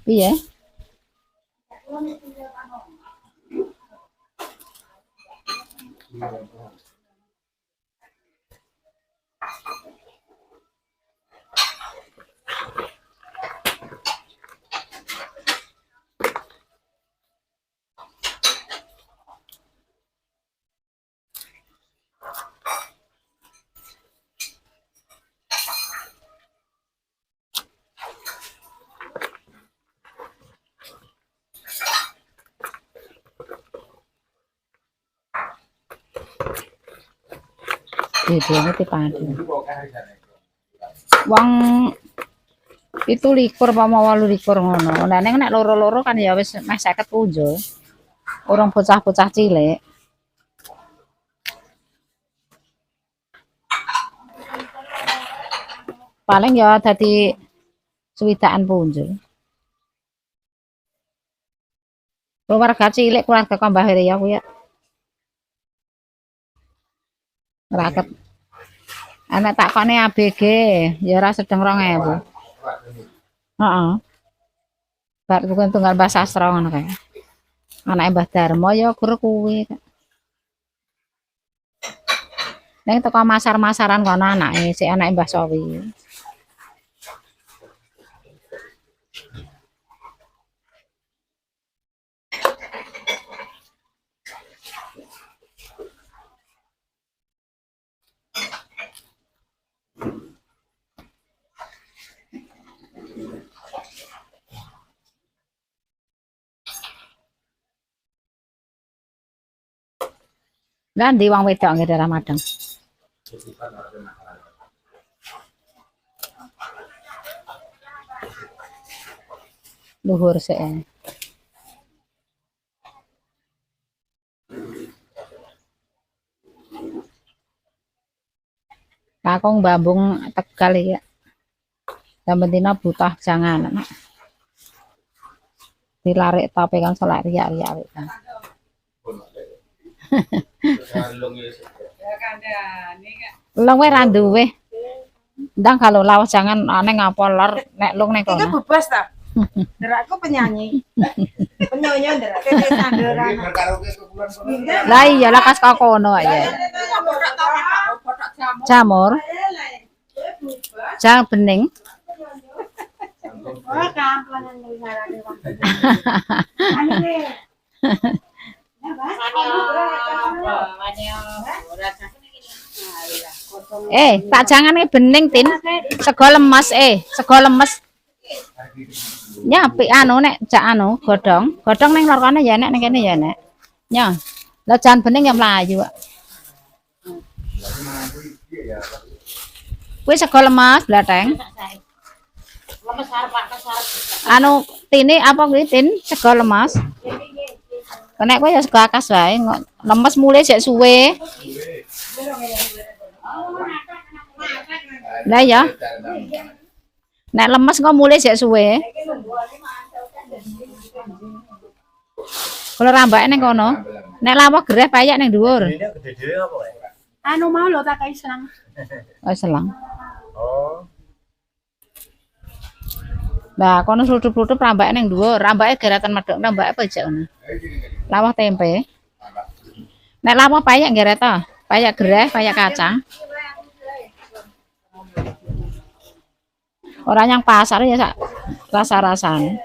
Piye? Bedane dipadu. Wong 17 apa 28 ngono. Lah nek loro-loro kan ya wis meh 50 punjul. Urung bocah-bocah cilik. Paling ya dadi swidakan punjul. Keluarga cilik, keluarga kok Mbah Heri ya kuwi ya. Raket. Anak takone ABG ya ora sedeng 2000. Heeh. Bar bukan tunggal bahasa sastra ngono kae. Anake Mbah Darmo ya gur kuwi. Ning teko masar-masaran kono anake, sik anake Mbah Sowi. Lah ndi wong wedok nggih daerah Madang. Luhur sik. Kakung Bambung Tegal iki. Dambentina butuh jangan. Dilarik tope kan selak riak-riak kan. Lung wae ra duwe. Ndang kalau lawas jangan aneh ngapa lor nek lung nek kono. Iki bebas ta. Nderakku penyanyi. Penyanyi nderak sandaran. Lah iya lah kas kok kono ya. Jamur. Jang bening. Oh, kamplanan ngarane wong. Tak jangan bening tin. Sego lemes sego lemes. Nyapi anu nek cak anu godhong. Godhong ning lor kono ya nek ning kene ya nek. Nya. Lah jan bening ya mlayu kok. Kuwi sego lemes blateng. Lemes arep kasarep. Anu tini apa kuwi tin sego lemes. Nek kowe ya sego akas wae, lemes mulai sik suwe. Lah ya. Nek lemes kok mulai sik suwe. Kalau rambake ning kono. Nek lawuh gereh payak ning dhuwur. Anu mau lho tak kai selang. Oh, selang. Oh. Lah kono slutup-slutup rambake ning dhuwur, rambake geratan medhok, rambake pojok ngono. Lawuh tempe. Nek lawuh payak ngeret to. Payak gereh, payak kacang. Orang yang pasar ya sak rasa-rasane.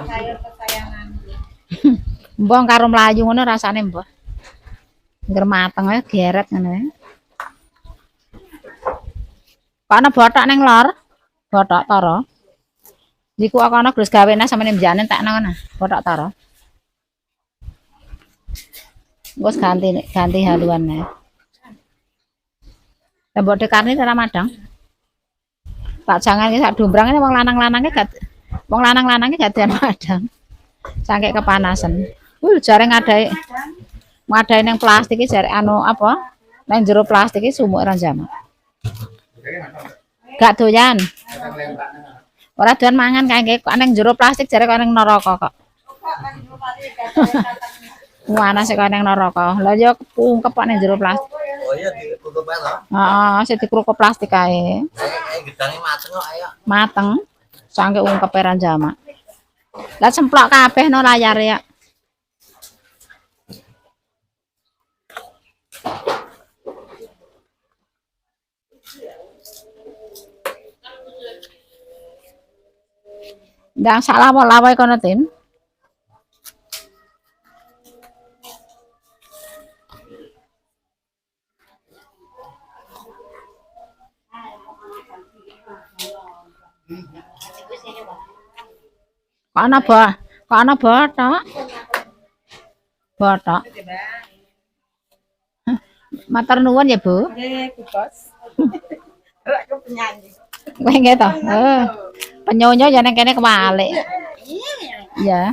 Sayur kesayangan. Mbah karo mlayu ngono rasane mbah. Ngger mateng ae geret ngono ae. Ana bothok ning lor. Bothok tara. Niku ana terus gawene sampeyan mbiyane tak nang ana. Bothok tara. Wes ganti haluan ae. Tembok dekarne cara Madang. Tak jangan sak dombrang ini wong lanang-lanange gadean Madang. Sangke kepanasan. Jare ngadai ning plastik iki jare anu apa? Nang jero plastik iki sumuk ra jamak. Gak doyan. Ora doyan mangan kae kok nang jero plastik jare kok nang neraka kok. Panas kok nang neraka. Lah ya ungkep kok nang jero plastik. Oh iya ditutup ae lho. Heeh, sing dikrukup plastik kae. Gedange mateng kok ayo. Mateng. Sangke ungkep ra jamak. Lah semplok kabeh no layare ya. Ndang sak lawa-lawa kono Tin. Kono ba? Kono botok. Botok. Matur nuwun ya, Bu. Nggih, Bu Bos. Aku penyanyi. Kowe nggih to? Penyonyo ya ning kene kewalik. Ya.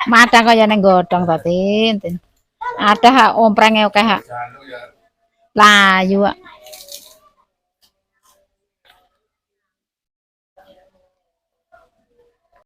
Madang kaya ning godhong to, Tin. Ada hak omprenge akeh hak. Layu kok.